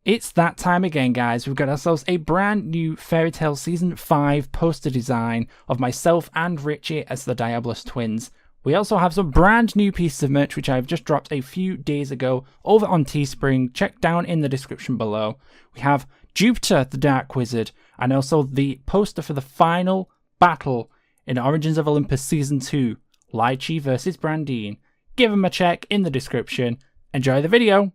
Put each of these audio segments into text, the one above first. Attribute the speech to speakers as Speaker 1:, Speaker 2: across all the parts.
Speaker 1: It's that time again, guys. We've got ourselves a brand new FairyTail Season 5 poster design of myself and Richie as the Diabolus twins. We also have some brand new pieces of merch which I've just dropped a few days ago over on Teespring. Check down in the description below. We have Jupiter the Dark Wizard and also the poster for the final battle in Origins of Olympus Season 2, Lychee vs Brandine. Give them a check in the description. Enjoy the video!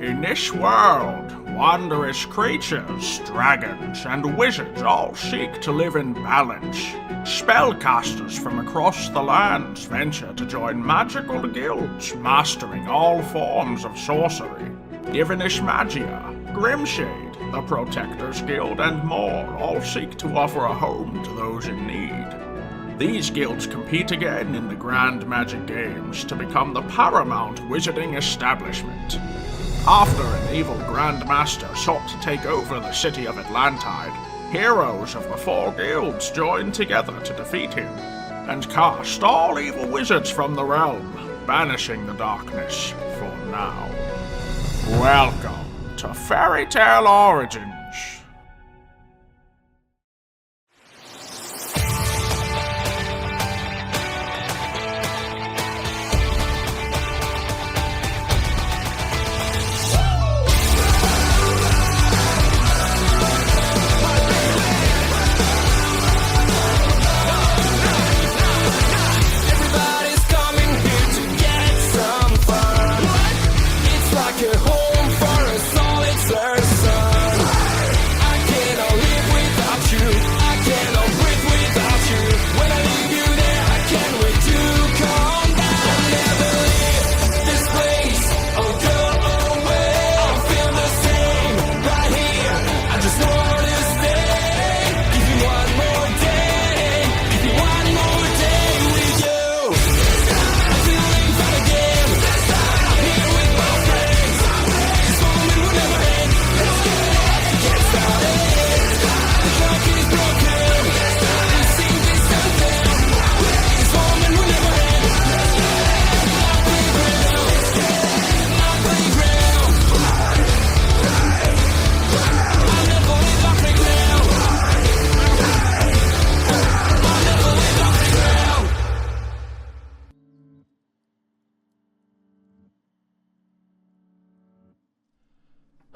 Speaker 2: In this world, wondrous creatures, dragons, and wizards all seek to live in balance. Spellcasters from across the lands venture to join magical guilds, mastering all forms of sorcery. Divinish Magia, Grimshade, the Protectors Guild, and more all seek to offer a home to those in need. These guilds compete again in the Grand Magic Games to become the paramount wizarding establishment. After an evil Grand Master sought to take over the city of Atlantide, heroes of the four guilds joined together to defeat him, and cast all evil wizards from the realm, banishing the darkness for now. Welcome to FairyTail Origins.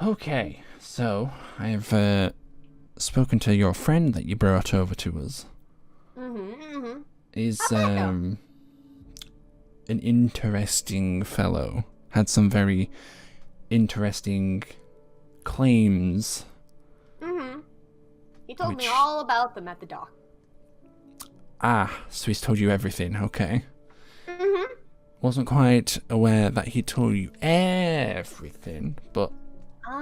Speaker 1: Okay, so I have spoken to your friend that you brought over to us. Is an interesting fellow. Had some very interesting claims.
Speaker 3: He told me all about them at the dock.
Speaker 1: Ah, so he's told you everything, okay. Wasn't quite aware that he told you everything, but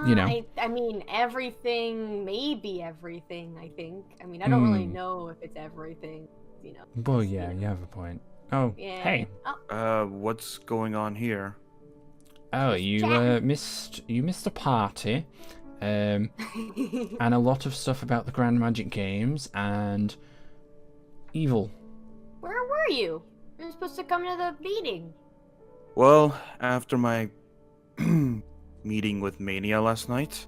Speaker 1: you know.
Speaker 3: I mean, everything, maybe everything, I think. I mean, I don't really know if it's everything, you know.
Speaker 1: Well, yeah, you have a point. Oh,
Speaker 3: yeah.
Speaker 1: hey.
Speaker 4: What's going on here?
Speaker 1: Oh, you missed a party, and a lot of stuff about the Grand Magic Games and evil.
Speaker 3: Where were you? You were supposed to come to the meeting.
Speaker 4: Well, after my meeting with Mania last night.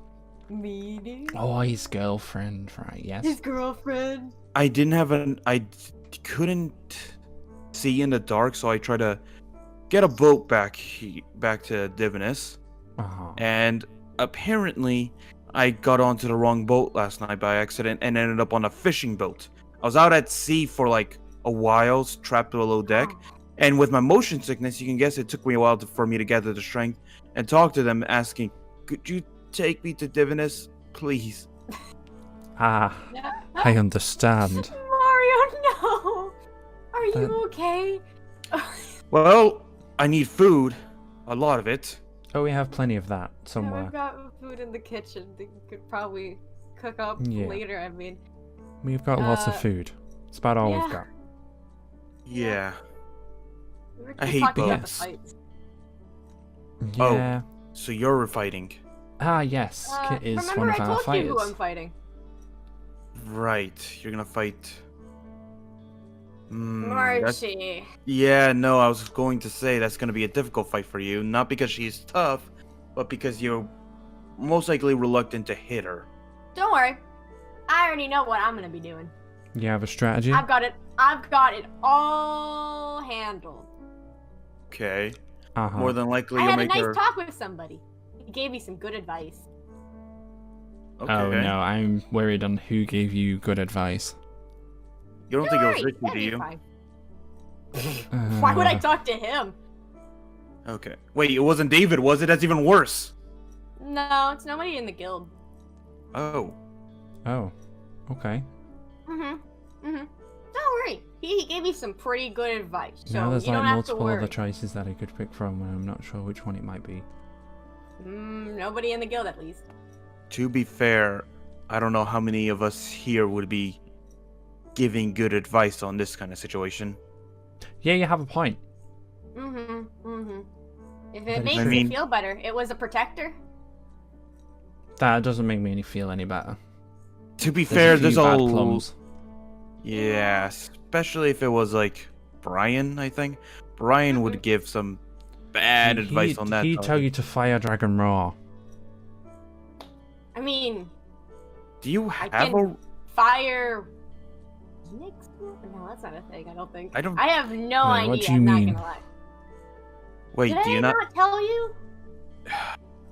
Speaker 3: Meeting?
Speaker 1: Oh, his girlfriend, right? Yes.
Speaker 3: His girlfriend.
Speaker 4: I couldn't see in the dark, so I tried to get a boat back to Divinus. And apparently, I got onto the wrong boat last night by accident and ended up on a fishing boat. I was out at sea for like a while, trapped below deck. And with my motion sickness, you can guess it took me a while for me to gather the strength and talk to them, asking, "Could you take me to Divinus, please?"
Speaker 1: I understand.
Speaker 3: Mario, no! Are you okay?
Speaker 4: Well, I need food. A lot of it.
Speaker 1: Oh, we have plenty of that somewhere.
Speaker 3: Yeah, we've got food in the kitchen that you could probably cook up later, I mean.
Speaker 1: We've got lots of food. It's about all we've got.
Speaker 4: Yeah.
Speaker 3: We were
Speaker 4: I
Speaker 3: just
Speaker 4: hate
Speaker 3: talking about the
Speaker 4: boats.
Speaker 3: fights.
Speaker 1: Yeah.
Speaker 4: Oh, so you're fighting.
Speaker 1: Ah, yes. Kit is
Speaker 3: remember
Speaker 1: one
Speaker 3: I
Speaker 1: of our
Speaker 3: told
Speaker 1: fighters.
Speaker 3: you who I'm fighting.
Speaker 4: Right, you're gonna fight.
Speaker 3: Marcy.
Speaker 4: Yeah, no, I was going to say that's gonna be a difficult fight for you. Not because she's tough, but because you're most likely reluctant to hit her.
Speaker 3: Don't worry. I already know what I'm gonna be doing.
Speaker 1: You have a strategy?
Speaker 3: I've got it all handled.
Speaker 4: Okay.
Speaker 1: Uh-huh.
Speaker 4: More than likely
Speaker 3: I
Speaker 4: you'll
Speaker 3: had a
Speaker 4: make
Speaker 3: nice
Speaker 4: her.
Speaker 3: talk with somebody. He gave me some good advice.
Speaker 4: Okay.
Speaker 1: Oh no, I'm worried on who gave you good advice.
Speaker 4: You don't think it was Ricky, do you?
Speaker 3: Fine. Why would I
Speaker 1: Uh,
Speaker 3: talk to him?
Speaker 4: Okay. Wait, it wasn't David, was it? That's even worse.
Speaker 3: No, it's nobody in the guild.
Speaker 4: Oh.
Speaker 1: Oh, okay.
Speaker 3: Don't worry. He gave me some pretty good advice. So
Speaker 1: Now there's
Speaker 3: you
Speaker 1: like
Speaker 3: don't have to
Speaker 1: multiple
Speaker 3: worry.
Speaker 1: other choices that I could pick from, and I'm not sure which one it might be.
Speaker 3: Nobody in the guild, at least.
Speaker 4: To be fair, I don't know how many of us here would be giving good advice on this kind of situation.
Speaker 1: Yeah, you have a point.
Speaker 3: If
Speaker 1: That
Speaker 3: it
Speaker 1: is
Speaker 3: makes
Speaker 1: true.
Speaker 3: me feel better, it was a protector.
Speaker 1: That doesn't make me any feel any better.
Speaker 4: To be
Speaker 1: There's
Speaker 4: fair,
Speaker 1: a few
Speaker 4: there's
Speaker 1: bad
Speaker 4: all.
Speaker 1: plums.
Speaker 4: Yeah, especially if it was like Brian, I think. Brian would give some bad advice on that.
Speaker 1: He'd tell you to fire Dragon Roar.
Speaker 3: I mean,
Speaker 4: Do you
Speaker 3: I
Speaker 4: have
Speaker 3: can
Speaker 4: a?
Speaker 3: fire. Phoenix? No, that's not a thing. I don't think.
Speaker 4: I don't-
Speaker 3: I have no
Speaker 1: Wait,
Speaker 3: idea.
Speaker 1: what do you
Speaker 3: I'm
Speaker 1: mean?
Speaker 3: not gonna lie.
Speaker 4: Wait,
Speaker 3: Did
Speaker 4: do
Speaker 3: I
Speaker 4: you not?
Speaker 3: tell you?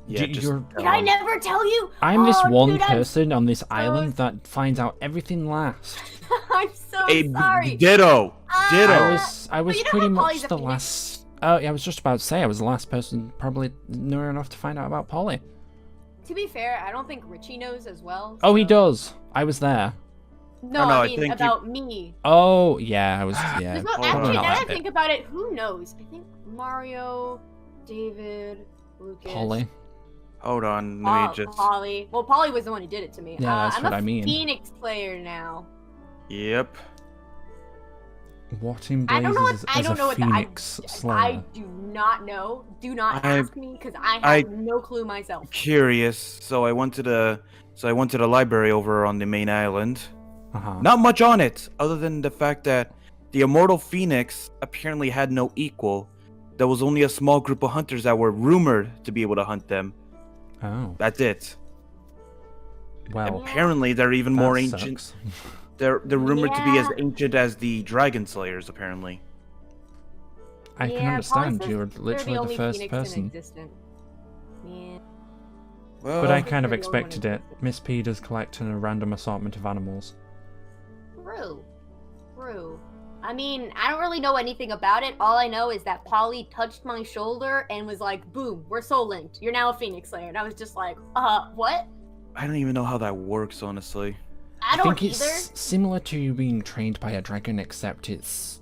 Speaker 4: Yeah, just.
Speaker 3: Did I never tell you?
Speaker 1: I'm this
Speaker 3: Oh,
Speaker 1: one
Speaker 3: dude, I'm
Speaker 1: person on this
Speaker 3: so
Speaker 1: island that finds out everything last.
Speaker 3: I'm so
Speaker 4: Hey,
Speaker 3: sorry.
Speaker 4: Ditto. Ditto.
Speaker 1: I was
Speaker 3: you know
Speaker 1: pretty
Speaker 3: how Polly's
Speaker 1: much
Speaker 3: a
Speaker 1: the
Speaker 3: phoenix?
Speaker 1: last. Oh, yeah, I was just about to say I was the last person probably near enough to find out about Polly.
Speaker 3: To be fair, I don't think Richie knows as well.
Speaker 1: Oh, he
Speaker 3: so-
Speaker 1: does. I was there.
Speaker 3: No,
Speaker 4: Oh, no,
Speaker 3: I
Speaker 4: I
Speaker 3: mean
Speaker 4: think you-
Speaker 3: about me.
Speaker 1: Oh, yeah, I was. Yeah.
Speaker 3: There's no,
Speaker 4: Hold
Speaker 3: actually,
Speaker 4: on.
Speaker 3: now that I
Speaker 1: Not that
Speaker 3: think about it, who knows? I think Mario, David, Lucas,
Speaker 1: Polly.
Speaker 4: Hold on, let me just.
Speaker 3: Polly. Well, Polly was the one who did it to me.
Speaker 1: Yeah, that's
Speaker 3: I'm
Speaker 1: what
Speaker 3: a
Speaker 1: I mean.
Speaker 3: Phoenix player now.
Speaker 4: Yep.
Speaker 1: What in
Speaker 3: I don't know
Speaker 1: blazes
Speaker 3: what I
Speaker 1: is
Speaker 3: don't
Speaker 1: a
Speaker 3: know what
Speaker 1: Phoenix
Speaker 3: I
Speaker 1: Slayer?
Speaker 3: do not know. Do not
Speaker 4: I-
Speaker 3: ask me because I
Speaker 4: I-
Speaker 3: have no clue myself.
Speaker 4: Curious. So I went to the library over on the main island.
Speaker 1: Uh-huh.
Speaker 4: Not much on it, other than the fact that the immortal phoenix apparently had no equal. There was only a small group of hunters that were rumored to be able to hunt them.
Speaker 1: Oh,
Speaker 4: That's it.
Speaker 1: well,
Speaker 4: Apparently, they're even more
Speaker 1: that
Speaker 4: ancient.
Speaker 1: sucks.
Speaker 4: They're rumored to be as
Speaker 3: Yeah.
Speaker 4: ancient as the dragon slayers. Apparently.
Speaker 1: I can
Speaker 3: Yeah, Polly
Speaker 1: understand.
Speaker 3: says
Speaker 1: You're
Speaker 3: they're
Speaker 1: literally the
Speaker 3: only
Speaker 1: first
Speaker 3: Phoenix in
Speaker 1: person.
Speaker 3: existence. Yeah.
Speaker 4: Well,
Speaker 1: But I
Speaker 3: think
Speaker 1: kind of
Speaker 3: they're the only one
Speaker 1: expected
Speaker 3: in
Speaker 1: it.
Speaker 3: existence.
Speaker 1: Miss P does collect a random assortment of animals.
Speaker 3: True. I mean, I don't really know anything about it. All I know is that Polly touched my shoulder and was like, boom, we're soul linked. You're now a Phoenix Slayer. And I was just like, what?
Speaker 4: I don't even know how that works, honestly.
Speaker 3: I don't
Speaker 1: think
Speaker 3: either.
Speaker 1: it's similar to you being trained by a dragon, except it's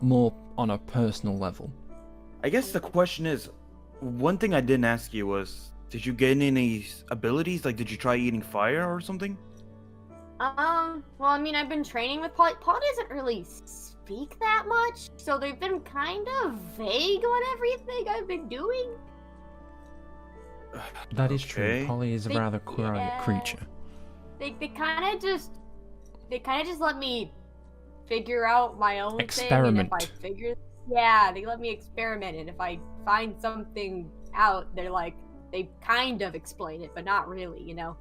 Speaker 1: more on a personal level.
Speaker 4: I guess the question is, one thing I didn't ask you was, did you gain any abilities? Like, did you try eating fire or something?
Speaker 3: Well, I mean, I've been training with Polly. Polly doesn't really speak that much, so they've been kind of vague on everything I've been doing.
Speaker 1: That is true.
Speaker 4: Okay.
Speaker 1: Polly is a
Speaker 3: They-
Speaker 1: rather quiet
Speaker 3: yeah.
Speaker 1: creature.
Speaker 3: They kind of just let me figure out my own
Speaker 1: Experiment.
Speaker 3: thing, and they let me experiment, and if I find something out, they kind of explain it, but not really, you know.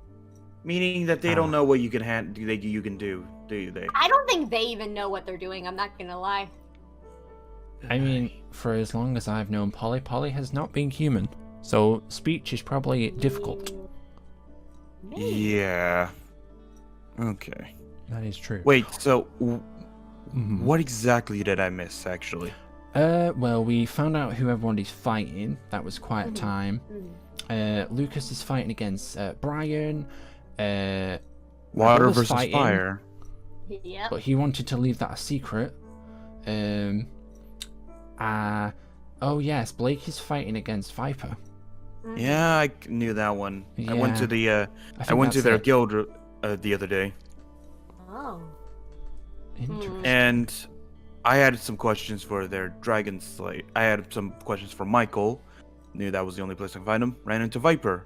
Speaker 4: Meaning that they don't know what you can you can do they?
Speaker 3: I don't think they even know what they're doing. I'm not gonna lie.
Speaker 1: I mean, for as long as I've known Polly, Polly has not been human. So speech is probably difficult.
Speaker 3: Maybe.
Speaker 4: Yeah. Okay.
Speaker 1: That is true.
Speaker 4: Wait. So,
Speaker 1: Mhm.
Speaker 4: what exactly did I miss? Actually.
Speaker 1: Well, we found out who everyone is fighting. That was quite a
Speaker 3: Mhm.
Speaker 1: time. Lucas is fighting against Brian.
Speaker 4: Water
Speaker 1: Rebel was
Speaker 4: versus
Speaker 1: fighting,
Speaker 4: fire.
Speaker 3: Yep.
Speaker 1: but he wanted to leave that a secret. Oh yes, Blake is fighting against Viper.
Speaker 4: Yeah, I knew that one. I went to
Speaker 1: Yeah.
Speaker 4: the
Speaker 1: think
Speaker 4: I went to
Speaker 1: that's
Speaker 4: their
Speaker 1: it.
Speaker 4: guild the other day,
Speaker 3: Oh.
Speaker 1: Interesting.
Speaker 4: and I had some questions for their dragon slate. I had some questions for Michael. Knew that was the only place I could find him. Ran into Viper.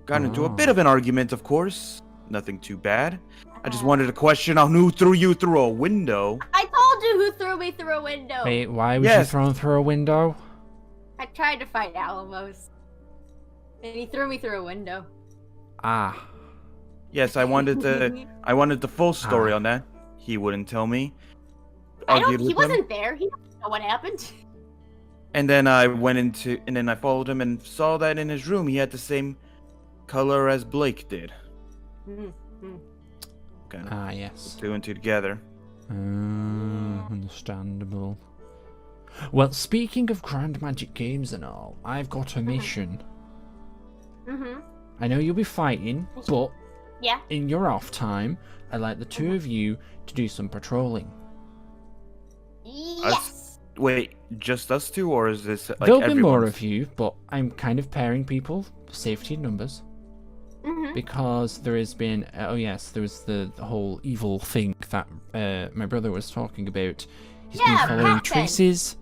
Speaker 4: Got into a bit of an argument, of course. Nothing too bad. I just wanted to question on who threw you through a window.
Speaker 3: I told you who threw me through a window.
Speaker 1: Wait, why was you thrown through a window?
Speaker 3: I tried to fight Alamos. And he threw me through a window.
Speaker 1: Ah.
Speaker 4: Yes, I wanted the full story on that. He wouldn't tell me.
Speaker 3: He wasn't there. He doesn't know what happened.
Speaker 4: And then I I followed him and saw that in his room he had the same color as Blake did.
Speaker 1: Okay. Yes.
Speaker 4: Two and two together.
Speaker 1: Understandable. Well, speaking of Grand Magic Games and all, I've got a mission. I know you'll be fighting, but in your off time, I'd like the two of you to do some patrolling.
Speaker 3: Yes.
Speaker 4: Wait, just us two, or is this like
Speaker 1: There'll be more of you, but I'm kind of pairing people for safety in numbers. Because there has been, there was the whole evil thing that my brother was talking about. He's been following traces.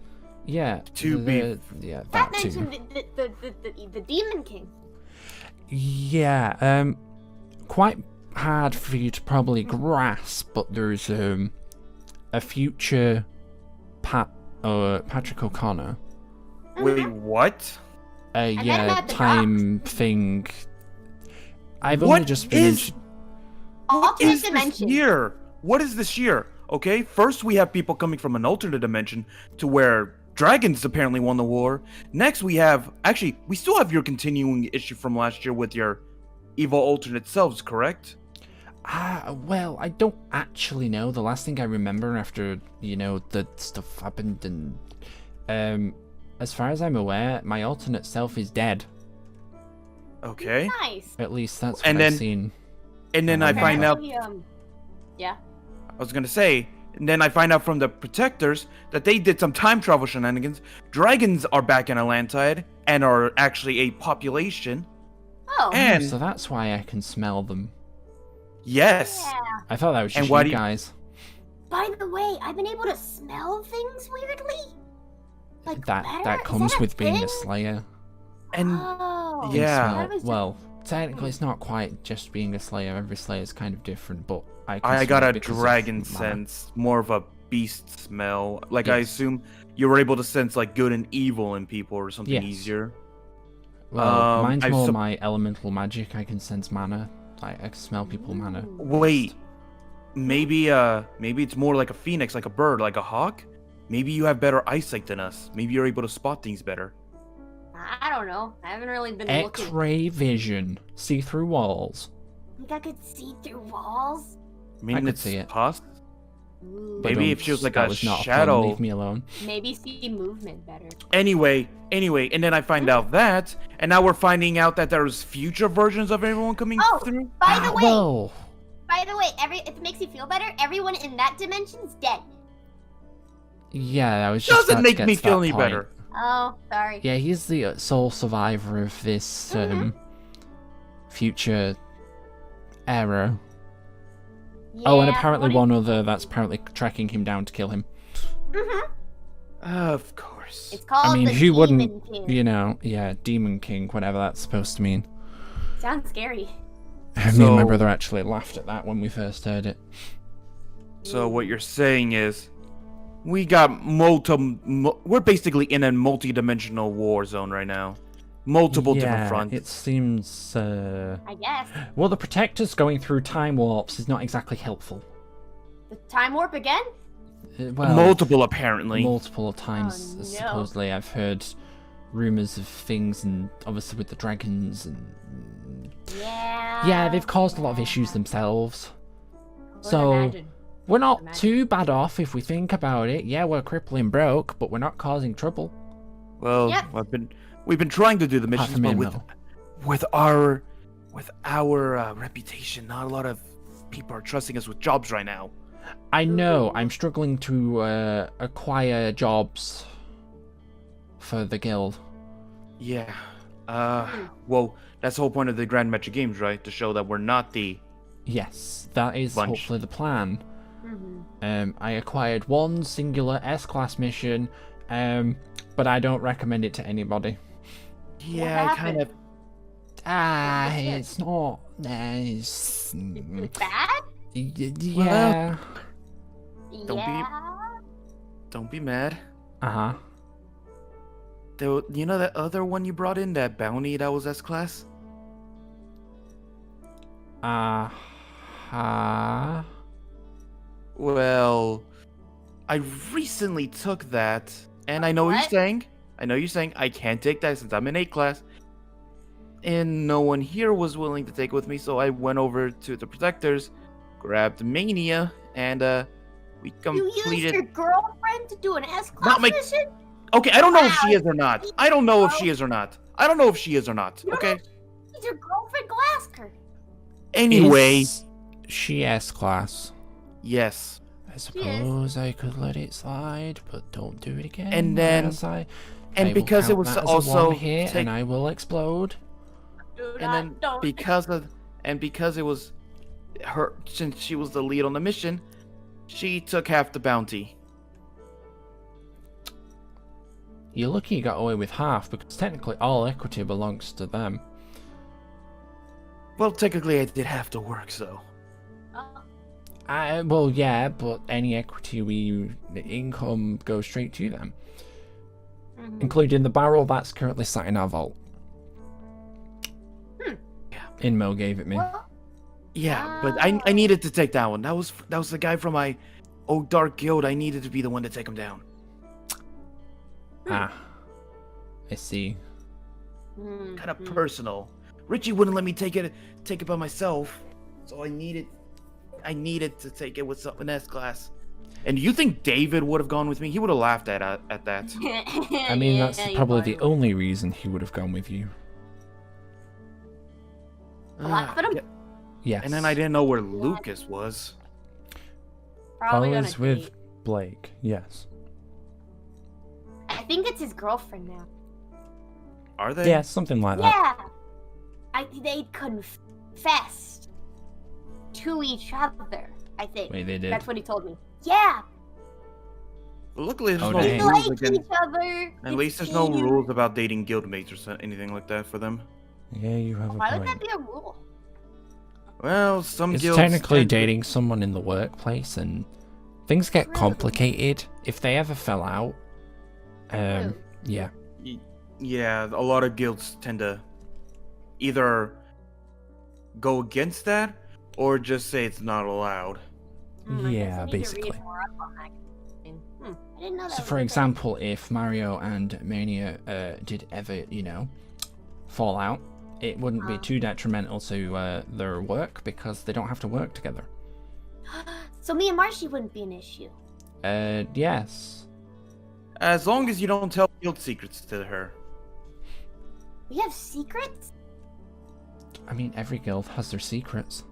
Speaker 1: Yeah,
Speaker 4: that
Speaker 3: mentioned the Demon King.
Speaker 1: Yeah, quite hard for you to probably grasp, but there's a future Patrick O'Connor.
Speaker 4: Wait, what?
Speaker 1: Time thing. I've only just been.
Speaker 4: What is this year? What is this year? Okay, first we have people coming from an alternate dimension to where dragons apparently won the war. Next we still have your continuing issue from last year with your evil alternate selves, correct?
Speaker 1: Well, I don't actually know. The last thing I remember after, the stuff happened and, as far as I'm aware, my alternate self is dead.
Speaker 4: Okay.
Speaker 3: Nice.
Speaker 1: At least that's what I've seen.
Speaker 4: And then I find out...
Speaker 3: Yeah.
Speaker 4: I was gonna say, and then I find out from the Protectors that they did some time travel shenanigans. Dragons are back in Atlantide and are actually a population.
Speaker 3: Oh.
Speaker 1: So that's why I can smell them.
Speaker 4: Yes.
Speaker 3: Yeah.
Speaker 1: I thought that was just you guys.
Speaker 3: By the way, I've been able to smell things weirdly. Like
Speaker 1: that comes with being a Slayer.
Speaker 4: And
Speaker 1: well, technically it's not quite just being a Slayer. Every Slayer is kind of different, but
Speaker 4: I got a dragon sense, more of a beast smell. Like I assume you were able to sense like good and evil in people or something easier.
Speaker 1: Well, mine's more my elemental magic. I can sense mana. I can smell people mana.
Speaker 4: Wait, maybe it's more like a phoenix, like a bird, like a hawk. Maybe you have better eyesight than us. Maybe you're able to spot things better.
Speaker 3: I don't know. I haven't really been looking.
Speaker 1: X-ray vision. See through walls.
Speaker 3: I think I could see through walls?
Speaker 4: I could see it. Maybe it feels like a
Speaker 1: not
Speaker 4: shadow.
Speaker 1: Leave me alone.
Speaker 3: Maybe see movement better.
Speaker 4: Anyway, and then I find out that, and now we're finding out that there's future versions of everyone coming through.
Speaker 3: By the way, if it makes you feel better, everyone in that dimension's dead.
Speaker 1: Yeah, that was just
Speaker 4: doesn't make me feel any better.
Speaker 3: Oh, sorry.
Speaker 1: Yeah, he's the sole survivor of this future era.
Speaker 3: Yeah,
Speaker 1: and apparently one other that's apparently tracking him down to kill him.
Speaker 4: Of course.
Speaker 3: It's called the
Speaker 1: who wouldn't,
Speaker 3: King.
Speaker 1: Demon King, whatever that's supposed to mean.
Speaker 3: Sounds scary.
Speaker 1: Me and my brother actually laughed at that when we first heard it.
Speaker 4: So what you're saying is, we got we're basically in a multi-dimensional war zone right now. Multiple different fronts.
Speaker 1: It seems,
Speaker 3: I guess.
Speaker 1: Well, the Protectors going through time warps is not exactly helpful.
Speaker 3: The time warp again?
Speaker 1: Well,
Speaker 4: multiple, apparently.
Speaker 1: Multiple times, supposedly. I've heard rumors of things, and obviously with the dragons, and... Yeah, they've caused a lot of issues themselves. We're not too bad off if we think about it. Yeah, we're crippling broke, but we're not causing trouble.
Speaker 4: Well, we've been trying to do the missions, but with our reputation, not a lot of people are trusting us with jobs right now.
Speaker 1: I know. I'm struggling to acquire jobs for the guild.
Speaker 4: Yeah. Well, that's the whole point of the Grand Magic Games, right? To show that we're not the...
Speaker 1: Yes, that is hopefully the plan. I acquired one singular S-class mission, but I don't recommend it to anybody.
Speaker 4: Yeah,
Speaker 1: It's not. It's
Speaker 3: Bad?
Speaker 1: yeah.
Speaker 4: Don't be mad.
Speaker 1: Uh-huh.
Speaker 4: You know that other one you brought in, that bounty that was S-class?
Speaker 1: Uh-huh.
Speaker 4: Well, I recently took that, and I know what you're saying. I can't take that since I'm in A-class. And no one here was willing to take it with me, so I went over to the Protectors, grabbed Mania, and we completed...
Speaker 3: You used your girlfriend to do an S-class mission?
Speaker 4: Okay, I don't know if she is or not. Okay?
Speaker 3: She's your girlfriend, go ask her.
Speaker 4: Anyway.
Speaker 1: Is she S-class?
Speaker 4: Yes.
Speaker 1: I suppose I could let it slide, but don't do it again.
Speaker 4: And then...
Speaker 1: I
Speaker 4: because it was also...
Speaker 1: hit and I will explode.
Speaker 4: Because it was her, since she was the lead on the mission, she took half the bounty.
Speaker 1: You're lucky you got away with half, because technically all equity belongs to them.
Speaker 4: Well, technically I did have to work, so...
Speaker 1: Well, yeah, but any equity income goes straight to them. Including the barrel that's currently sat in our vault. Inmo gave it me.
Speaker 4: Yeah, but I needed to take that one. That was the guy from my old dark guild. I needed to be the one to take him down.
Speaker 1: I see.
Speaker 4: Kind of personal. Richie wouldn't let me take it by myself, so I needed to take it with an S-class. And you think David would have gone with me? He would have laughed at that.
Speaker 1: I mean, that's probably the only reason he would have gone with you.
Speaker 3: Laugh at him?
Speaker 1: Yes.
Speaker 4: And then I didn't know where Lucas was.
Speaker 3: Probably
Speaker 1: I was with Blake, yes.
Speaker 3: I think it's his girlfriend now.
Speaker 4: Are they?
Speaker 1: Yeah, something like that.
Speaker 3: Yeah! They confessed to each other, I think.
Speaker 1: Wait, they did?
Speaker 3: That's what he told me. Yeah!
Speaker 4: Luckily, there's
Speaker 3: They
Speaker 4: no rules
Speaker 3: like
Speaker 4: against...
Speaker 3: each other.
Speaker 4: At least there's no rules about dating guildmates or anything like that for them.
Speaker 1: Yeah, you have a
Speaker 3: Why
Speaker 1: point.
Speaker 3: would that be a rule?
Speaker 4: Well, some
Speaker 1: It's
Speaker 4: guilds...
Speaker 1: technically dating someone in the workplace, and things get complicated if they ever fell out. Yeah.
Speaker 4: Yeah, a lot of guilds tend to either go against that or just say it's not allowed.
Speaker 1: Yeah, basically.
Speaker 3: I didn't know that.
Speaker 1: So, for example, if Mario and Mania did ever, fall out, it wouldn't be too detrimental to their work because they don't have to work together.
Speaker 3: So me and Marshy wouldn't be an issue.
Speaker 1: Yes.
Speaker 4: As long as you don't tell guild secrets to her.
Speaker 3: We have secrets?
Speaker 1: I mean, every guild has their secrets.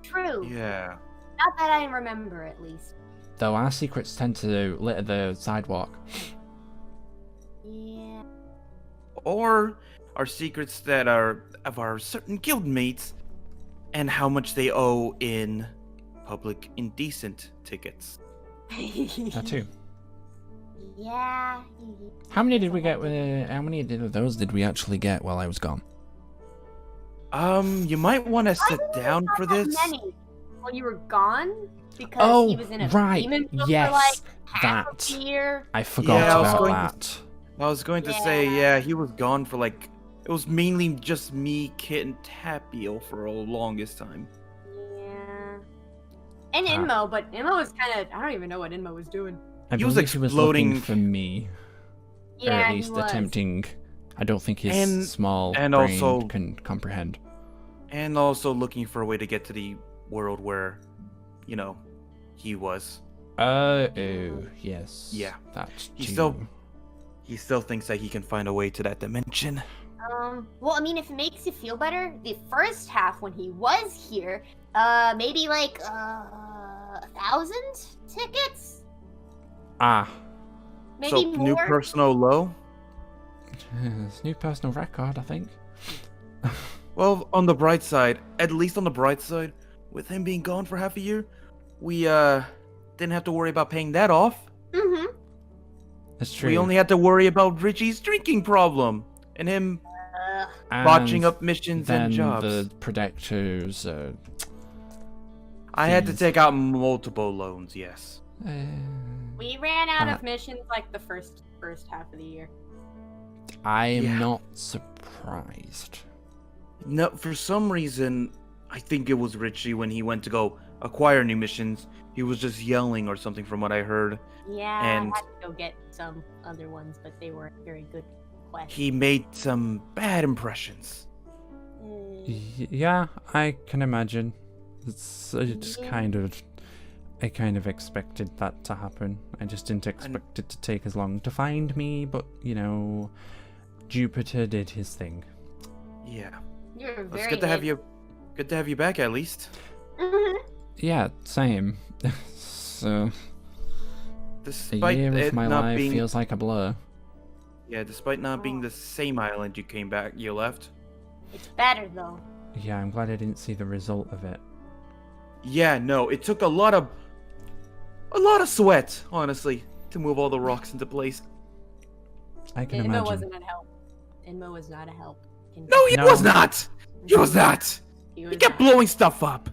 Speaker 3: True.
Speaker 4: Yeah.
Speaker 3: Not that I remember, at least.
Speaker 1: Though our secrets tend to litter the sidewalk.
Speaker 3: Yeah.
Speaker 4: Or our secrets that are of our certain guild mates and how much they owe in public indecent tickets.
Speaker 1: That too.
Speaker 3: Yeah.
Speaker 1: How many did we get? How many of those did we actually get while I was gone?
Speaker 4: You might want to sit down for this.
Speaker 3: Many while you were gone, because he was in a demon book for like half a year.
Speaker 1: I forgot about that.
Speaker 4: I was going to say, he was gone for like, it was mainly just me, Kit, and Tapio for the longest time.
Speaker 3: Yeah. And Inmo, but Inmo was kind of, I don't even know what Inmo was doing.
Speaker 4: He was exploding.
Speaker 1: He was looking for me.
Speaker 3: Yeah,
Speaker 1: or at least attempting. I don't think his small brain
Speaker 4: also
Speaker 1: can comprehend.
Speaker 4: And also looking for a way to get to the world where, he was.
Speaker 1: Oh, yes.
Speaker 4: Yeah.
Speaker 1: That's
Speaker 4: true. He still thinks that he can find a way to that dimension.
Speaker 3: Well, I mean, if it makes you feel better, the first half when he was here, maybe like 1,000 tickets? Maybe
Speaker 4: so,
Speaker 3: more?
Speaker 4: new personal low?
Speaker 1: It's new personal record, I think.
Speaker 4: Well, on the bright side, at least on the bright side, with him being gone for half a year, we didn't have to worry about paying that off.
Speaker 3: Mm-hmm.
Speaker 1: That's true.
Speaker 4: We only had to worry about Richie's drinking problem and him botching up missions
Speaker 1: then
Speaker 4: and jobs.
Speaker 1: the Predactors.
Speaker 4: I had to take out multiple loans. Yes.
Speaker 3: We ran out of missions like the first half of the year.
Speaker 1: I am not surprised.
Speaker 4: No, for some reason, I think it was Richie when he went to go acquire new missions. He was just yelling or something from what I heard.
Speaker 3: Yeah,
Speaker 4: and
Speaker 3: I had to go get some other ones, but they weren't very good quests.
Speaker 4: he made some bad impressions.
Speaker 1: Yeah, I can imagine. It's kind of... I kind of expected that to happen. I just didn't expect it to take as long to find me, but, you know, Jupiter did his thing.
Speaker 4: Yeah.
Speaker 3: You're very
Speaker 4: It's good to have you. Good to have you back, at least.
Speaker 1: Yeah, same. So,
Speaker 4: Despite
Speaker 1: a year
Speaker 4: it
Speaker 1: of my
Speaker 4: not
Speaker 1: life
Speaker 4: being,
Speaker 1: feels like a blur.
Speaker 4: yeah, despite not being the same island you left.
Speaker 3: It's better though.
Speaker 1: Yeah, I'm glad I didn't see the result of it.
Speaker 4: Yeah, no, it took a lot of sweat, honestly, to move all the rocks into place.
Speaker 1: I can
Speaker 3: Inmo
Speaker 1: imagine.
Speaker 3: wasn't a help. Inmo was not a help.
Speaker 4: No, he was not. He was not.
Speaker 3: He
Speaker 4: He kept blowing stuff up.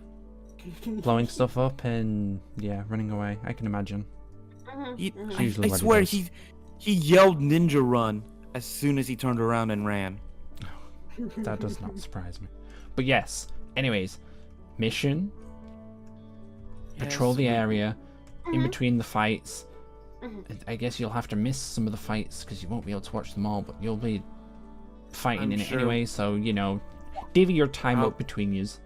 Speaker 1: Blowing stuff up and, yeah, running away. I can imagine. Usually
Speaker 4: I
Speaker 1: what he
Speaker 4: swear,
Speaker 1: does.
Speaker 4: he yelled "Ninja Run" as soon as he turned around and ran.
Speaker 1: That does not surprise me. But yes, anyways, mission. Patrol the area in between the fights. I guess you'll have to miss some of the fights because you won't be able to watch them all, but you'll be fighting
Speaker 4: I'm
Speaker 1: in
Speaker 4: sure.
Speaker 1: it anyway, so, you know, divvy your time up between yous.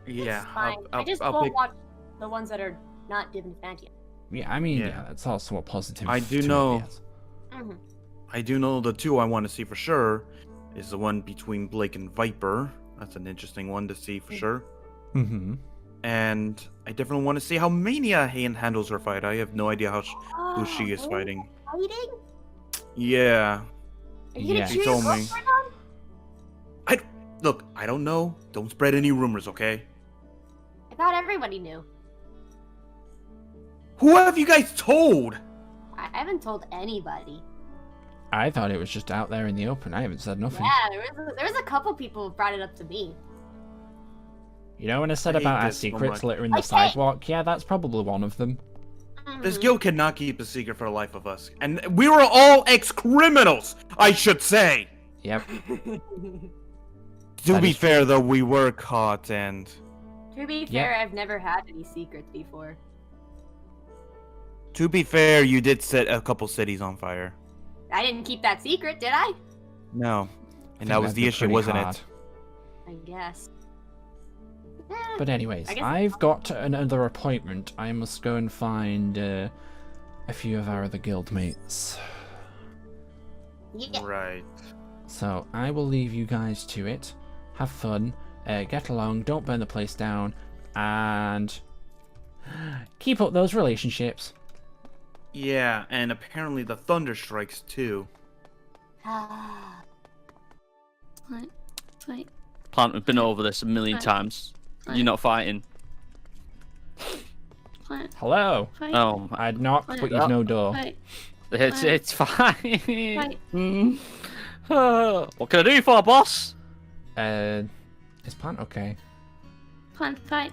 Speaker 4: Yeah,
Speaker 3: Fine. I just
Speaker 4: I'll
Speaker 3: won't
Speaker 4: pick.
Speaker 3: watch the ones that are not Div and Fantia.
Speaker 1: Yeah, I mean,
Speaker 4: Yeah.
Speaker 1: yeah, that's also a positive.
Speaker 4: I do
Speaker 1: to it,
Speaker 4: know.
Speaker 1: yes.
Speaker 4: I do know the two I want to see for sure is the one between Blake and Viper. That's an interesting one to see for sure.
Speaker 1: Mm-hmm.
Speaker 4: And I definitely want to see how Mania handles her fight. I have no idea who she is
Speaker 3: Oh,
Speaker 4: fighting.
Speaker 3: Fighting?
Speaker 4: Yeah.
Speaker 3: Are you gonna
Speaker 1: Yeah.
Speaker 3: cheer
Speaker 4: She
Speaker 3: your
Speaker 4: told me.
Speaker 3: girlfriend on?
Speaker 4: Look, I don't know. Don't spread any rumors, okay?
Speaker 3: I thought everybody knew.
Speaker 4: Who have you guys told?
Speaker 3: I haven't told anybody.
Speaker 1: I thought it was just out there in the open. I haven't said nothing.
Speaker 3: Yeah, there was a couple people who brought it up to me.
Speaker 1: You know when I said
Speaker 4: I hate
Speaker 1: about our
Speaker 4: this so
Speaker 1: secrets
Speaker 4: much.
Speaker 1: littering the
Speaker 3: Okay.
Speaker 1: sidewalk? Yeah, that's probably one of them.
Speaker 4: This
Speaker 3: Mhm.
Speaker 4: guild cannot keep a secret for the life of us. And we were all ex-criminals, I should say.
Speaker 1: Yep.
Speaker 4: To
Speaker 1: That
Speaker 4: be
Speaker 1: is
Speaker 4: fair, though, we were caught and...
Speaker 3: To be
Speaker 1: Yeah.
Speaker 3: fair, I've never had any secrets before.
Speaker 4: To be fair, you did set a couple cities on fire.
Speaker 3: I didn't keep that secret, did I?
Speaker 4: No.
Speaker 1: I
Speaker 4: And
Speaker 1: think
Speaker 4: that was
Speaker 1: that'd
Speaker 4: the
Speaker 1: be
Speaker 4: issue,
Speaker 1: pretty
Speaker 4: wasn't
Speaker 1: hard.
Speaker 4: it?
Speaker 3: I guess.
Speaker 1: But anyways,
Speaker 3: I guess-
Speaker 1: I've got another appointment. I must go and find a few of our other guildmates.
Speaker 3: Yeah.
Speaker 4: Right.
Speaker 1: So I will leave you guys to it. Have fun. Get along. Don't burn the place down. And keep up those relationships.
Speaker 4: Yeah, and apparently the thunder strikes too.
Speaker 5: Fight.
Speaker 6: Plant, we've been over this a million
Speaker 5: Right.
Speaker 6: times.
Speaker 5: Right.
Speaker 6: You're not fighting.
Speaker 5: Fight.
Speaker 1: Hello.
Speaker 5: Fight.
Speaker 6: Oh,
Speaker 1: I'd knock, but you've
Speaker 6: Oh.
Speaker 1: no door.
Speaker 5: Fight.
Speaker 6: it's fine.
Speaker 5: Fight.
Speaker 6: What can I do for you, boss?
Speaker 1: Is Plant okay?
Speaker 5: Fight.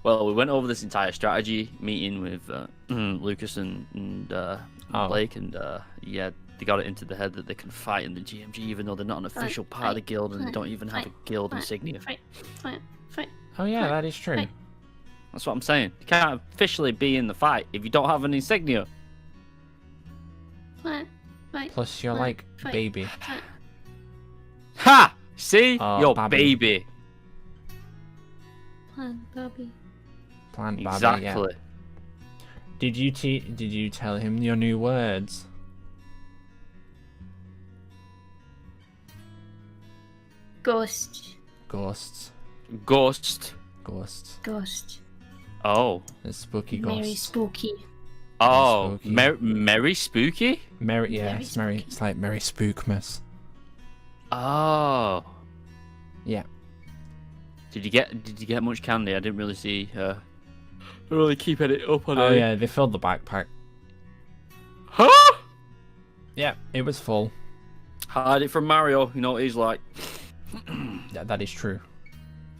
Speaker 6: Well, we went over this entire strategy meeting with Lucas and
Speaker 1: Oh.
Speaker 6: Blake, and yeah, they got it into the head that they can fight in the GMG, even though they're not an official part of the guild and they don't even have a guild insignia.
Speaker 5: Fight.
Speaker 1: Oh yeah,
Speaker 5: Right.
Speaker 1: that is true.
Speaker 5: Right.
Speaker 6: That's what I'm saying. You can't officially be in the fight if you don't have an insignia.
Speaker 5: Fight.
Speaker 1: Plus you're
Speaker 5: Right.
Speaker 1: like
Speaker 5: Right.
Speaker 1: baby.
Speaker 6: Ha! See?
Speaker 1: Oh,
Speaker 6: Your
Speaker 1: Babby.
Speaker 6: baby.
Speaker 5: Bobby.
Speaker 1: Plant Babby,
Speaker 6: Exactly.
Speaker 1: yeah. Did you tell him your new words?
Speaker 5: Ghost.
Speaker 1: Ghosts.
Speaker 6: Ghost.
Speaker 1: Ghosts.
Speaker 6: Oh.
Speaker 1: The spooky
Speaker 5: Very
Speaker 1: ghosts.
Speaker 5: spooky.
Speaker 6: Oh.
Speaker 1: Spooky.
Speaker 6: Merry Spooky?
Speaker 1: Merry, yeah,
Speaker 5: Very
Speaker 1: it's merry. It's like Merry Spookmas.
Speaker 6: Oh.
Speaker 1: Yeah.
Speaker 6: Did you get much candy? I didn't really see really keeping it up on
Speaker 1: Oh
Speaker 6: it.
Speaker 1: yeah, they filled the backpack.
Speaker 6: Huh?
Speaker 1: Yeah, it was full.
Speaker 6: Hide it from Mario, you know what he's like.
Speaker 1: That is true.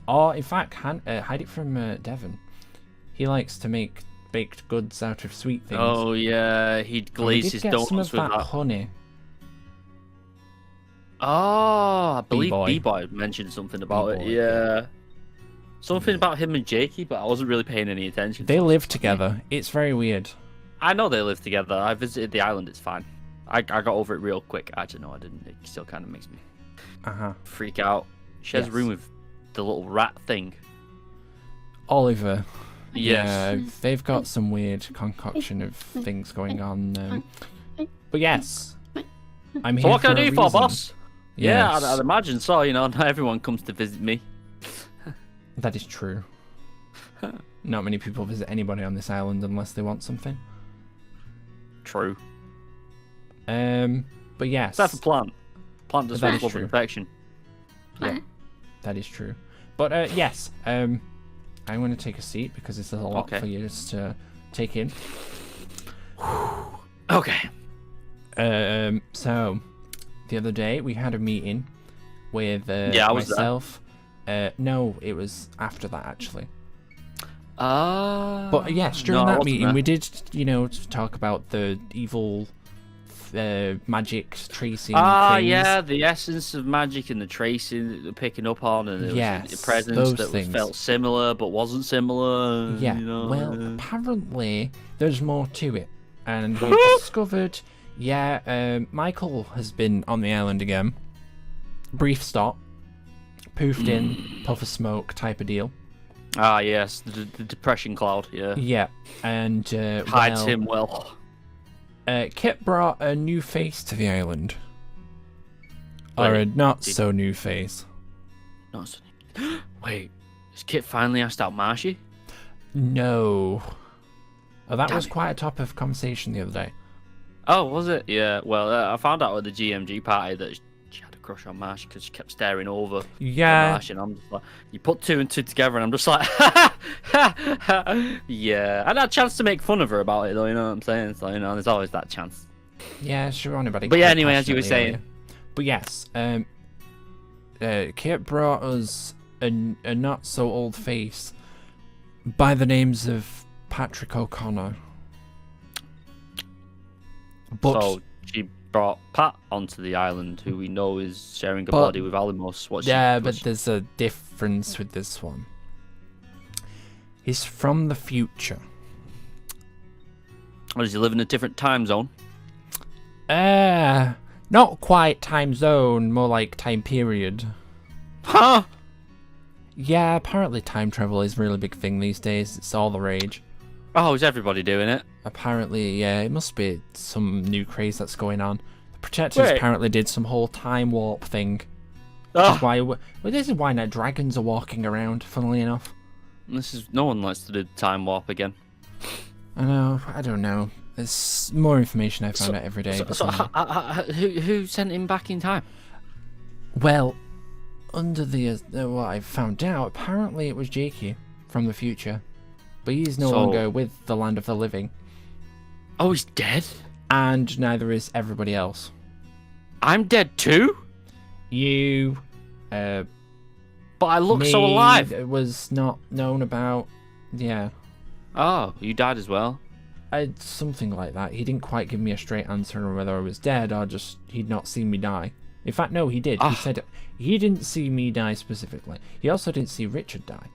Speaker 1: Or, in fact, hide it from Devon. He likes to make baked goods out of sweet things.
Speaker 6: Oh yeah, he'd glaze his donuts
Speaker 1: some of
Speaker 6: with
Speaker 1: that
Speaker 6: that.
Speaker 1: honey.
Speaker 6: Oh, I believe
Speaker 1: B-boy.
Speaker 6: B-boy mentioned something about it.
Speaker 1: B-boy,
Speaker 6: Yeah. Something about him and Jakey, but I wasn't really paying any attention.
Speaker 1: They live together. It's very weird.
Speaker 6: I know they live together. I visited the island. It's fine. I got over it real quick. Actually, no, I didn't. It still kind of makes me freak out. She has a
Speaker 1: Yes.
Speaker 6: room with the little rat thing.
Speaker 1: Oliver.
Speaker 6: Yes.
Speaker 1: Yeah, they've got some weird concoction of things going on. But yes, I'm here.
Speaker 6: So what can I
Speaker 1: for a
Speaker 6: do for,
Speaker 1: reason.
Speaker 6: boss? Yeah,
Speaker 1: Yes,
Speaker 6: I'd imagine so. You know, not everyone comes to visit me.
Speaker 1: that is true. Not many people visit anybody on this island unless they want something.
Speaker 6: True.
Speaker 1: But yes,
Speaker 6: That's a plant. Plant does
Speaker 1: That
Speaker 6: love
Speaker 1: is
Speaker 6: and
Speaker 1: true.
Speaker 6: affection.
Speaker 1: yeah, that is true. But yes, I'm going to take a seat because there's a lot
Speaker 6: Okay.
Speaker 1: for you to take in.
Speaker 6: Okay.
Speaker 1: So the other day we had a meeting with
Speaker 6: Yeah, I was there.
Speaker 1: myself. No, it was after that actually.
Speaker 6: But
Speaker 1: But yes, during that meeting we did, talk about the evil magic tracing things.
Speaker 6: Yeah, the essence of magic and the tracing that they're picking up on, and there was
Speaker 1: Yes,
Speaker 6: a presence
Speaker 1: those
Speaker 6: that
Speaker 1: things.
Speaker 6: felt similar but wasn't similar.
Speaker 1: Yeah,
Speaker 6: you know,
Speaker 1: well, apparently there's more to it. And we discovered, Michael has been on the island again. Brief stop. Poofed in, puff of smoke type of deal.
Speaker 6: Yes, the depression cloud, yeah.
Speaker 1: Yeah, and
Speaker 6: Hides him well.
Speaker 1: Kit brought a new face to the island. Or a
Speaker 6: Wait,
Speaker 1: not so new face.
Speaker 6: Not so Wait, has Kit finally asked out Marshy?
Speaker 1: No. Oh, that
Speaker 6: Damn
Speaker 1: was
Speaker 6: it.
Speaker 1: quite a topic of conversation the other day.
Speaker 6: Oh, was it? Yeah, well, I found out at the GMG party that she had a crush on Marshy because she kept staring over
Speaker 1: Yeah.
Speaker 6: Marshy, and I'm just like, you put two and two together, and I'm just like, yeah. I had a chance to make fun of her about it, though, you know what I'm saying? So, there's always that chance.
Speaker 1: Yeah, sure, anybody.
Speaker 6: But yeah,
Speaker 1: quite
Speaker 6: anyway, as you were
Speaker 1: passionately
Speaker 6: saying.
Speaker 1: But yes, Kit brought us a not so old face by the names of Patrick O'Connor. But
Speaker 6: So she brought Pat onto the island, who we know is sharing a
Speaker 1: But-
Speaker 6: body with Alimos.
Speaker 1: but there's a difference with this one. He's from the future.
Speaker 6: Or does he live in a different time zone?
Speaker 1: Not quite time zone, more like time period.
Speaker 6: Huh?
Speaker 1: Yeah, apparently time travel is a really big thing these days. It's all the rage.
Speaker 6: Oh, is everybody doing it?
Speaker 1: Apparently, yeah, it must be some new craze that's going on. The Protectors
Speaker 6: Wait.
Speaker 1: apparently did some whole time warp thing.
Speaker 6: Oh,
Speaker 1: This is why now dragons are walking around, funnily enough.
Speaker 6: no one likes to do time warp again.
Speaker 1: I don't know. There's more information I find out every day.
Speaker 6: Who sent him back in time?
Speaker 1: Well, under what I found out, apparently it was Jakey from the future. But he's no
Speaker 6: So-
Speaker 1: longer with the land of the living.
Speaker 6: Oh, he's dead?
Speaker 1: And neither is everybody else.
Speaker 6: I'm dead too?
Speaker 1: You,
Speaker 6: But I look so
Speaker 1: me,
Speaker 6: alive.
Speaker 1: It was not known about. Yeah.
Speaker 6: Oh, you died as well?
Speaker 1: Something like that. He didn't quite give me a straight answer on whether I was dead or just he'd not seen me die. In fact, no, he did. He said he didn't see me die specifically. He also didn't see Richard die.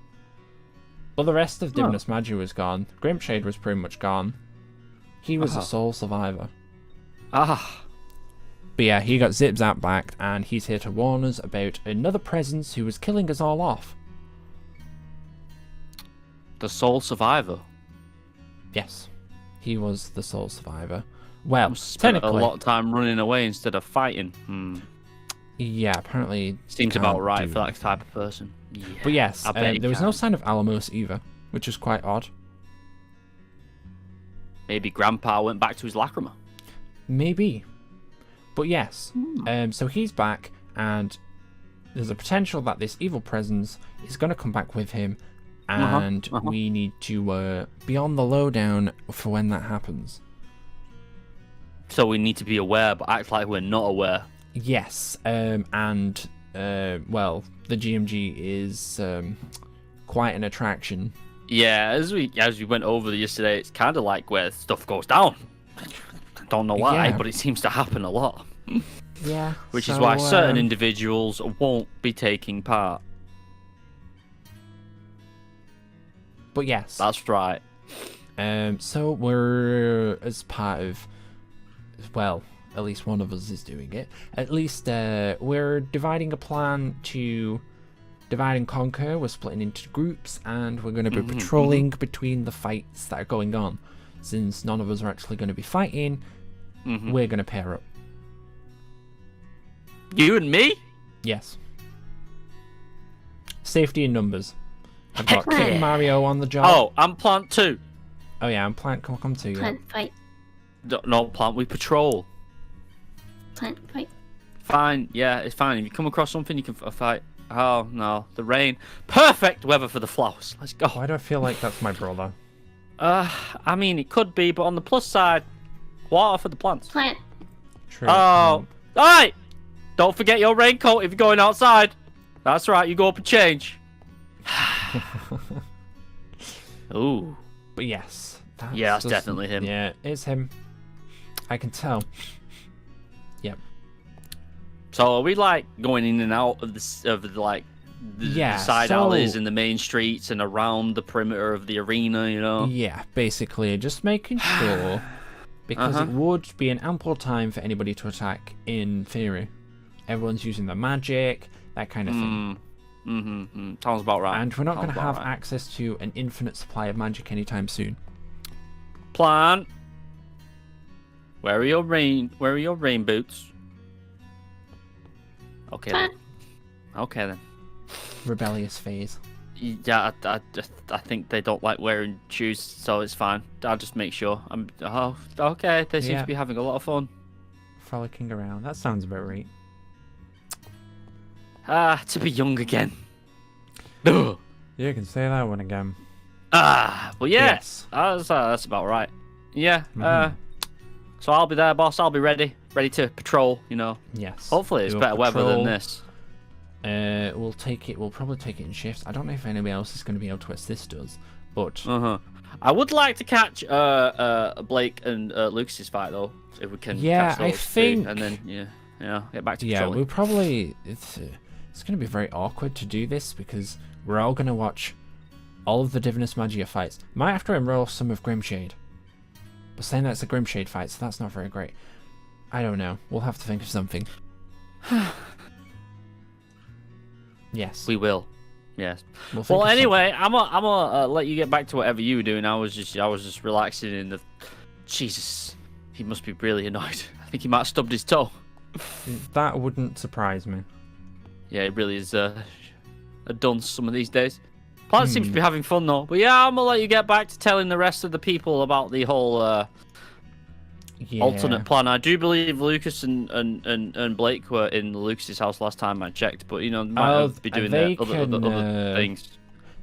Speaker 1: But the rest of Divinus Magi was gone. Grimshade was pretty much gone. He was a sole survivor.
Speaker 6: Ah.
Speaker 1: But yeah, he got zip-zapped back, and he's here to warn us about another presence who was killing us all off.
Speaker 6: The sole survivor.
Speaker 1: Yes, he was the sole survivor. Well,
Speaker 6: Spent
Speaker 1: technically,
Speaker 6: a lot of time running away instead of fighting.
Speaker 1: yeah, apparently
Speaker 6: Seems
Speaker 1: can't
Speaker 6: about right
Speaker 1: do
Speaker 6: for that type of person. Yeah,
Speaker 1: But yes,
Speaker 6: I bet he
Speaker 1: there was no
Speaker 6: can.
Speaker 1: sign of Alamos either, which is quite odd.
Speaker 6: Maybe Grandpa went back to his lacrima.
Speaker 1: Maybe. But yes, so he's back, and there's a potential that this evil presence is going to come back with him, and we need to be on the lowdown for when that happens.
Speaker 6: So we need to be aware, but act like we're not aware.
Speaker 1: Yes, and well, the GMG is quite an attraction.
Speaker 6: Yeah, as we went over yesterday, it's kind of like where stuff goes down. I don't know why,
Speaker 1: Yeah.
Speaker 6: but it seems to happen a lot.
Speaker 1: Yeah.
Speaker 6: Which is
Speaker 1: so,
Speaker 6: why certain individuals won't be taking part.
Speaker 1: But yes.
Speaker 6: That's right.
Speaker 1: So we're, as part of, well, at least one of us is doing it. At least we're dividing a plan to divide and conquer. We're splitting into groups, and we're going to be patrolling between the fights that are going on. Since none of us are actually going to be fighting, we're going to pair up.
Speaker 6: You and me?
Speaker 1: Yes. Safety in numbers. I've got Kit and Mario on the job.
Speaker 6: Oh, I'm plant 2.
Speaker 1: Oh yeah, I'm plant. Come to you.
Speaker 5: Plant fight.
Speaker 6: No, plant, we patrol.
Speaker 5: Plant fight.
Speaker 6: Fine, yeah, it's fine. If you come across something, you can fight. Oh, no, the rain. Perfect weather for the flowers. Let's go.
Speaker 1: Why do I feel like that's my brother?
Speaker 6: I mean, it could be, but on the plus side, water for the plants.
Speaker 5: Plant.
Speaker 1: True.
Speaker 6: Oh, alright! Don't forget your raincoat if you're going outside. That's right, you go up and change. Ooh.
Speaker 1: But yes.
Speaker 6: Yeah, that's definitely him.
Speaker 1: Yeah, it's him. I can tell. Yep.
Speaker 6: So are we like going in and out of the side alleys and the main streets and around the perimeter of the arena, you know?
Speaker 1: Yeah, basically, just making sure, because it would be an ample time for anybody to attack in theory. Everyone's using their magic, that kind of thing.
Speaker 6: Sounds about right.
Speaker 1: And we're not going to have access to an infinite supply of magic anytime soon.
Speaker 6: Plan. Where are your rain boots? Okay then. Okay then.
Speaker 1: Rebellious phase.
Speaker 6: Yeah, I think they don't like wearing shoes, so it's fine. I'll just make sure. Oh, okay. They seem to be having a lot of fun.
Speaker 1: Frolicking around. That sounds about right.
Speaker 6: To be young again.
Speaker 1: You can say that one again.
Speaker 6: Well, yeah. Yes. That's about right. Yeah. So I'll be there, boss. I'll be ready to patrol. You know.
Speaker 1: Yes.
Speaker 6: Hopefully, it's better weather than this.
Speaker 1: We'll probably take it in shifts. I don't know if anybody else is going to be able to assist us, but
Speaker 6: I would like to catch Blake and Lucas's fight though, if we can.
Speaker 1: Yeah,
Speaker 6: catch those
Speaker 1: I think.
Speaker 6: two, and then get back to
Speaker 1: yeah,
Speaker 6: patrolling.
Speaker 1: we'll probably. It's going to be very awkward to do this because we're all going to watch all of the Divinus Magia fights. Might have to enroll some of Grimshade, but saying that's a Grimshade fight, so that's not very great. I don't know. We'll have to think of something. Yes.
Speaker 6: We will. Yes. Well, anyway, I'm gonna let you get back to whatever you were doing. I was just relaxing in the. Jesus, he must be really annoyed. I think he might have stubbed his toe.
Speaker 1: That wouldn't surprise me.
Speaker 6: Yeah, it really is a dunce some of these days. Plant seems to be having fun though. But yeah, I'm gonna let you get back to telling the rest of the people about the whole alternate plan. I do believe Lucas and Blake were in Lucas's house last time I checked, but they might be doing their other things.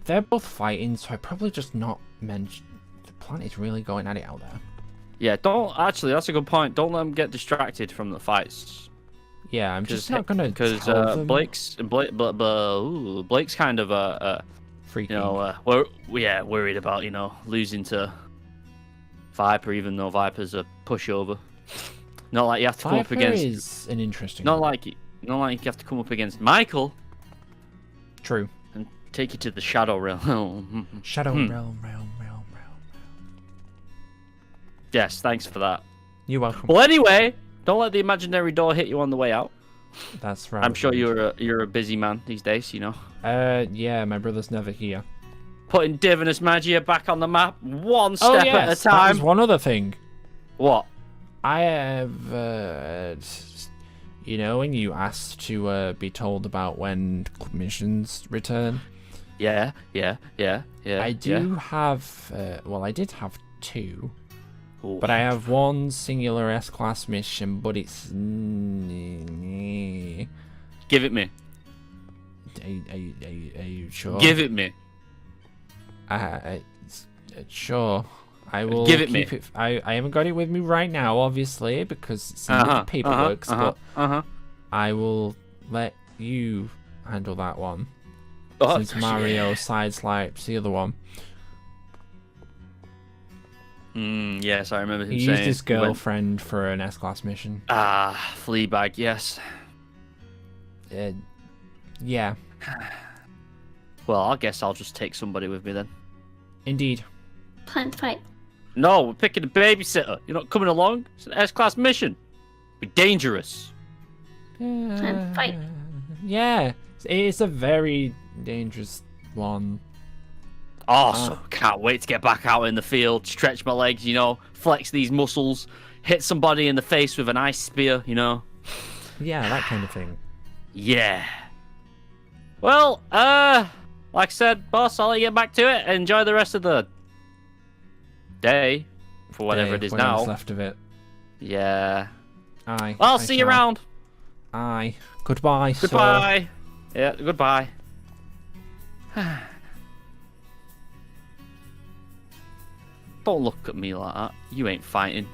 Speaker 1: They're both fighting, so I probably just not mention the plan is really going at it out there.
Speaker 6: Yeah, that's a good point. Don't let them get distracted from the fights.
Speaker 1: Yeah, I'm just not gonna
Speaker 6: because Blake's kind of
Speaker 1: freaking.
Speaker 6: worried about losing to Viper, even though Viper's a pushover. Not like you have to come up against.
Speaker 1: Viper is an interesting.
Speaker 6: Not like you have to come up against Michael.
Speaker 1: True.
Speaker 6: And take you to the Shadow Realm.
Speaker 1: Shadow Realm.
Speaker 6: Yes, thanks for that.
Speaker 1: You're welcome.
Speaker 6: Well, anyway, don't let the imaginary door hit you on the way out.
Speaker 1: That's right.
Speaker 6: I'm sure you're a busy man these days,
Speaker 1: Yeah, my brother's never here.
Speaker 6: Putting Divinus Magia back on the map one step at a time.
Speaker 1: That was one other thing.
Speaker 6: What?
Speaker 1: I have, when you asked to be told about when missions return.
Speaker 6: Yeah.
Speaker 1: I do have, I did have 2.
Speaker 6: Ooh.
Speaker 1: But I have one singular S-class mission, but it's...
Speaker 6: Give it me.
Speaker 1: Are you sure?
Speaker 6: Give it me.
Speaker 1: Sure. I will
Speaker 6: give it
Speaker 1: keep
Speaker 6: me.
Speaker 1: It. I haven't got it with me right now, obviously, because it's in the paperwork. But I will let you handle that one.
Speaker 6: Oh,
Speaker 1: Since Mario sideswipes the other one.
Speaker 6: Yes, I remember him
Speaker 1: He
Speaker 6: saying.
Speaker 1: used his girlfriend for an S-class mission.
Speaker 6: Fleabag, yes.
Speaker 1: Yeah.
Speaker 6: Well, I guess I'll just take somebody with me then.
Speaker 1: Indeed.
Speaker 5: Plan to fight.
Speaker 6: No, we're picking a babysitter. You're not coming along? It's an S-class mission. Be dangerous.
Speaker 5: Plan to fight.
Speaker 1: Yeah. It's a very dangerous one.
Speaker 6: Awesome. Can't wait to get back out in the field, stretch my legs, flex these muscles, hit somebody in the face with an ice spear,
Speaker 1: Yeah, that kind of thing.
Speaker 6: Yeah. Well, like I said, boss, I'll let you get back to it. Enjoy the rest of the day, for whatever it is
Speaker 1: whatever's
Speaker 6: now.
Speaker 1: left of it.
Speaker 6: Yeah.
Speaker 1: Aye.
Speaker 6: I'll see you around.
Speaker 1: Aye. Goodbye, sir.
Speaker 6: Goodbye. Yeah, goodbye. Don't look at me like that. You ain't fighting.